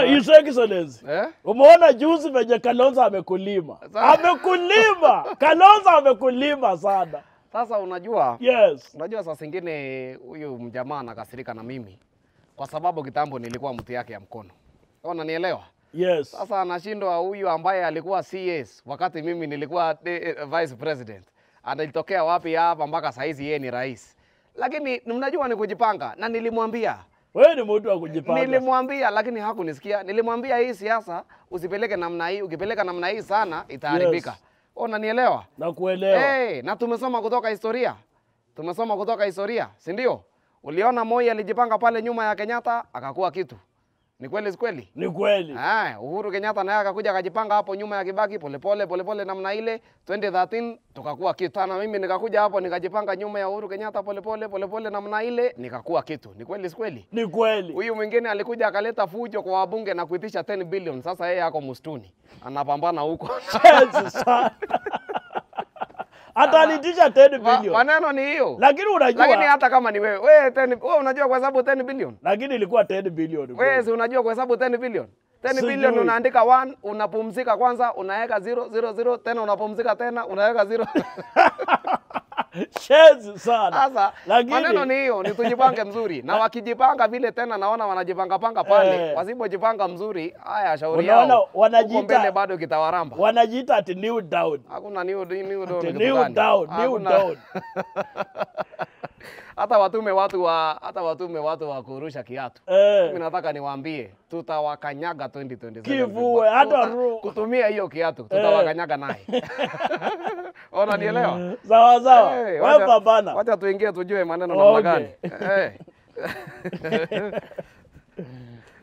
His Excellency. Umeona juzi venye Kalonzo amekulima. Amekulima. Kalonzo amekulima sana. Sasa unajua, yes. Unajua saa zingine huyu mjamaa anakasirika na mimi kwa sababu kitambo nilikuwa mtu yake ya mkono. Unanielewa? Yes. Sasa anashindwa huyu ambaye alikuwa CS wakati mimi nilikuwa Vice President. Analitokea wapi hapa mpaka saizi yeye ni rais. Lakini mnajua ni kujipanga na nilimwambia. Wewe ni mtu wa kujipanga. Nilimwambia lakini hakunisikia. Nilimwambia hii siasa usipeleke namna hii, ukipeleka namna hii sana itaharibika. Yes. Unanielewa? Nakuelewa. Na tumesoma kutoka historia. Tumesoma kutoka historia, si ndio? Uliona Moi alijipanga pale nyuma ya Kenyatta akakuwa kitu. Ni kweli si kweli? Ni kweli. Uhuru Kenyatta naye akakuja akajipanga hapo nyuma ya Kibaki polepole namna ile 2013 tukakuwa kitu. Na mimi nikakuja hapo nikajipanga nyuma ya Uhuru Kenyatta polepole namna ile nikakuwa kitu. Ni kweli si kweli? Ni kweli. Huyu mwingine alikuja akaleta fujo kwa wabunge na kuitisha 10 billion. Sasa yeye yako mustuni. Anapambana huko. Atalitisha 10 billion. Maneno ni hiyo. Lakini unajua. Lakini hata kama ni wewe unajua kwa sababu 10 billion. Lakini ilikuwa 10 billion. Wewe si unajua kwa sababu 10 billion. 10 billion unaandika 1, unapumzika kwanza, unaweka 000 tena unapumzika tena, unaweka 0. Shezi sana. Sasa maneno ni hiyo, ni tujipange mzuri. Na wakijipanga vile tena naona wanajipanga pale. Wasipojipanga mzuri, haya shauri yao. Unaona wanajiita mbele bado kitawaramba. Wanajiita ati new down. Hakuna new down. Hata watume watu wa kurusha kiatu. Mimi nataka niwaambie tutawakanyaga 2027. Kivue hata kutumia hiyo kiatu tutawakanyaga naye. Unanielewa? Sawa. Wewe pambana. Wacha tuingie tujue maneno namna gani.